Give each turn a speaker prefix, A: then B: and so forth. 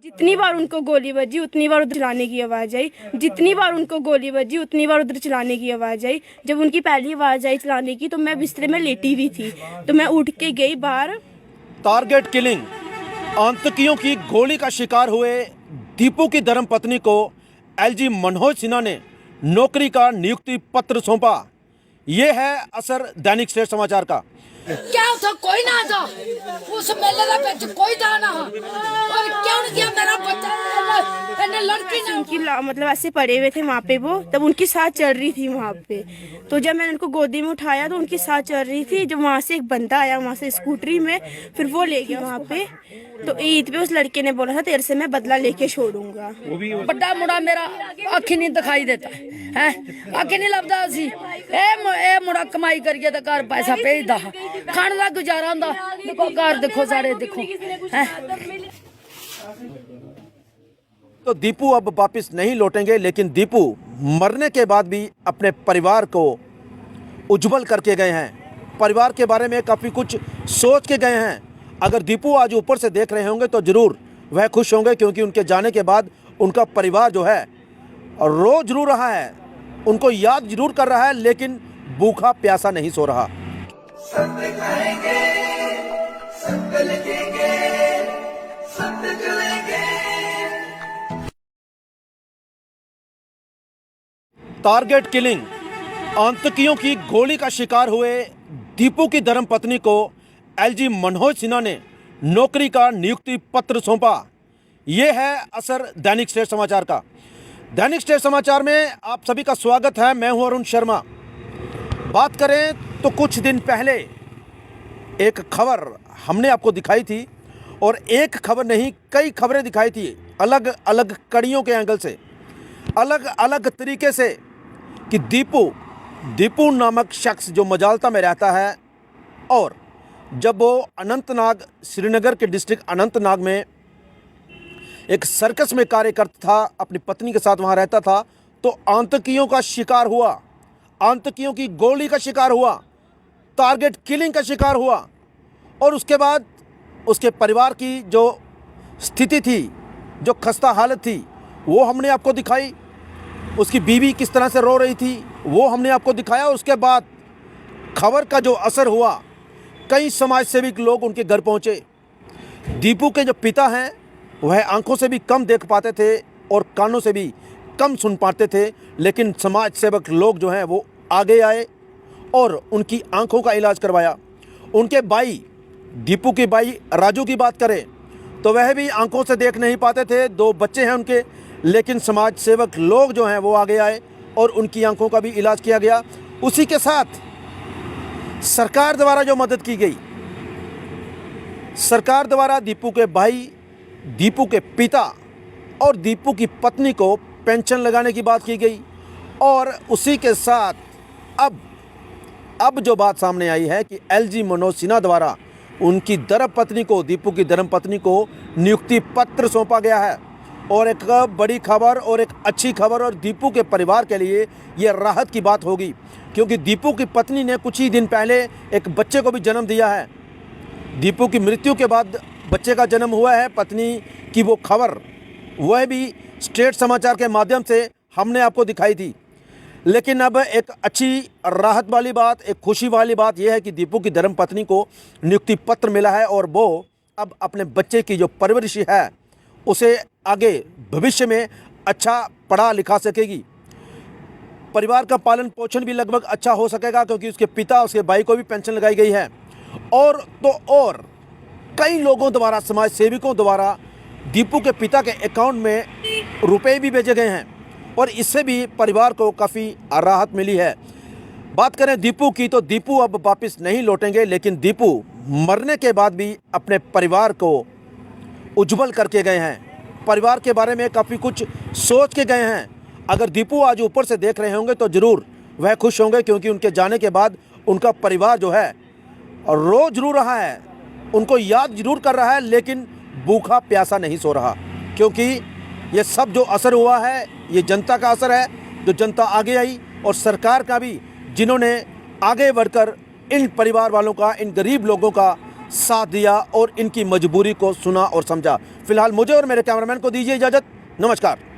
A: जितनी बार उनको गोली बजी उतनी बार उधर चलाने की आवाज़ आई। जितनी बार उनको गोली बजी उतनी बार उधर चलाने की आवाज़ आई। जब उनकी पहली आवाज़ आई चलाने की तो मैं बिस्तर में लेटी हुई थी, तो मैं उठ के गई बाहर।
B: टारगेट किलिंग, आतंकियों की गोली का शिकार हुए दीपू की धर्मपत्नी को एलजी मनोज सिन्हा ने नौकरी का नियुक्ति पत्र सौंपा। ये है असर दैनिक श्रेष्ठ समाचार का।
C: क्या था कोई ना था उस मेले का बेच कोई था ना, और क्यों नहीं किया मेरा बच्चा ने लड़की ने
A: उनकी मतलब ऐसे पड़े हुए थे वहाँ पे, वो तब उनकी सांस चल रही थी वहाँ पे। तो जब मैंने उनको गोदी में उठाया तो उनकी सांस चल रही थी। जब वहाँ से एक बंदा आया वहाँ से स्कूटरी में, फिर वो ले गया वहाँ पे। तो ईद पे उस लड़के ने बोला था तेरे से मैं बदला लेके छोड़ूंगा।
C: बड़ा मुड़ा मेरा आँखी नहीं दिखाई देता है, आँखी नहीं लगता सी ए मुड़ा कमाई करिए तो घर पैसा भेजदा खाने का गुजारा होंदा। देखो घर देखो सारे देखो हैं।
B: तो दीपू अब वापस नहीं लौटेंगे, लेकिन दीपू मरने के बाद भी अपने परिवार को उज्जवल करके गए हैं। परिवार के बारे में काफ़ी कुछ सोच के गए हैं। अगर दीपू आज ऊपर से देख रहे होंगे तो ज़रूर वह खुश होंगे, क्योंकि उनके जाने के बाद उनका परिवार जो है रो जरूर रहा है, उनको याद जरूर कर रहा है, लेकिन भूखा प्यासा नहीं सो रहा।
D: सत्य कहेंगे, सत्य लिखेंगे, सत्य चलेंगे।
B: टारगेट किलिंग, आतंकियों की गोली का शिकार हुए दीपू की धर्मपत्नी को एलजी मनोज सिन्हा ने नौकरी का नियुक्ति पत्र सौंपा। ये है असर दैनिक श्रेष्ठ समाचार का। दैनिक श्रेष्ठ समाचार में आप सभी का स्वागत है। मैं हूं अरुण शर्मा। बात करें तो कुछ दिन पहले एक खबर हमने आपको दिखाई थी, और एक खबर नहीं कई खबरें दिखाई थी, अलग अलग कड़ियों के एंगल से, अलग अलग तरीके से, कि दीपू नामक शख्स जो मजालता में रहता है, और जब वो अनंतनाग, श्रीनगर के डिस्ट्रिक्ट अनंतनाग में एक सर्कस में कार्य करता था, अपनी पत्नी के साथ वहाँ रहता था, तो आतंकियों का शिकार हुआ, आतंकियों की गोली का शिकार हुआ, टारगेट किलिंग का शिकार हुआ। और उसके बाद उसके परिवार की जो स्थिति थी, जो खस्ता हालत थी, वो हमने आपको दिखाई। उसकी बीवी किस तरह से रो रही थी वो हमने आपको दिखाया। उसके बाद खबर का जो असर हुआ, कई समाज सेवी लोग उनके घर पहुंचे। दीपू के जो पिता हैं वह आंखों से भी कम देख पाते थे और कानों से भी कम सुन पाते थे, लेकिन समाज सेवक लोग जो हैं वो आगे आए और उनकी आंखों का इलाज करवाया। उनके भाई, दीपू के भाई राजू की बात करें तो वह भी आंखों से देख नहीं पाते थे, 2 बच्चे हैं उनके, लेकिन समाज सेवक लोग जो हैं वो आगे आए और उनकी आंखों का भी इलाज किया गया। उसी के साथ सरकार द्वारा जो मदद की गई, सरकार द्वारा दीपू के भाई, दीपू के पिता और दीपू की पत्नी को पेंशन लगाने की बात की गई। और उसी के साथ अब जो बात सामने आई है कि एलजी मनोज सिन्हा द्वारा उनकी धर्मपत्नी को, दीपू की धर्मपत्नी को नियुक्ति पत्र सौंपा गया है। और एक बड़ी खबर और एक अच्छी खबर, और दीपू के परिवार के लिए ये राहत की बात होगी, क्योंकि दीपू की पत्नी ने कुछ ही दिन पहले एक बच्चे को भी जन्म दिया है। दीपू की मृत्यु के बाद बच्चे का जन्म हुआ है। पत्नी की वो खबर वह भी स्टेट समाचार के माध्यम से हमने आपको दिखाई थी। लेकिन अब एक अच्छी राहत वाली बात, एक खुशी वाली बात यह है कि दीपू की धर्मपत्नी को नियुक्ति पत्र मिला है, और वो अब अपने बच्चे की जो परवरिश है उसे आगे भविष्य में अच्छा पढ़ा लिखा सकेगी। परिवार का पालन पोषण भी लगभग अच्छा हो सकेगा, क्योंकि उसके पिता, उसके भाई को भी पेंशन लगाई गई है। और कई लोगों द्वारा, समाज सेवकों द्वारा दीपू के पिता के अकाउंट में रुपए भी भेजे गए हैं, और इससे भी परिवार को काफ़ी राहत मिली है। बात करें दीपू की तो दीपू अब वापस नहीं लौटेंगे, लेकिन दीपू मरने के बाद भी अपने परिवार को उज्जवल करके गए हैं। परिवार के बारे में काफ़ी कुछ सोच के गए हैं। अगर दीपू आज ऊपर से देख रहे होंगे तो ज़रूर वह खुश होंगे, क्योंकि उनके जाने के बाद उनका परिवार जो है रो जरूर रहा है, उनको याद जरूर कर रहा है, लेकिन भूखा प्यासा नहीं सो रहा। क्योंकि ये सब जो असर हुआ है ये जनता का असर है, जो जनता आगे आई, और सरकार का भी, जिन्होंने आगे बढ़कर इन परिवार वालों का, इन गरीब लोगों का साथ दिया और इनकी मजबूरी को सुना और समझा। फिलहाल मुझे और मेरे कैमरामैन को दीजिए इजाज़त। नमस्कार।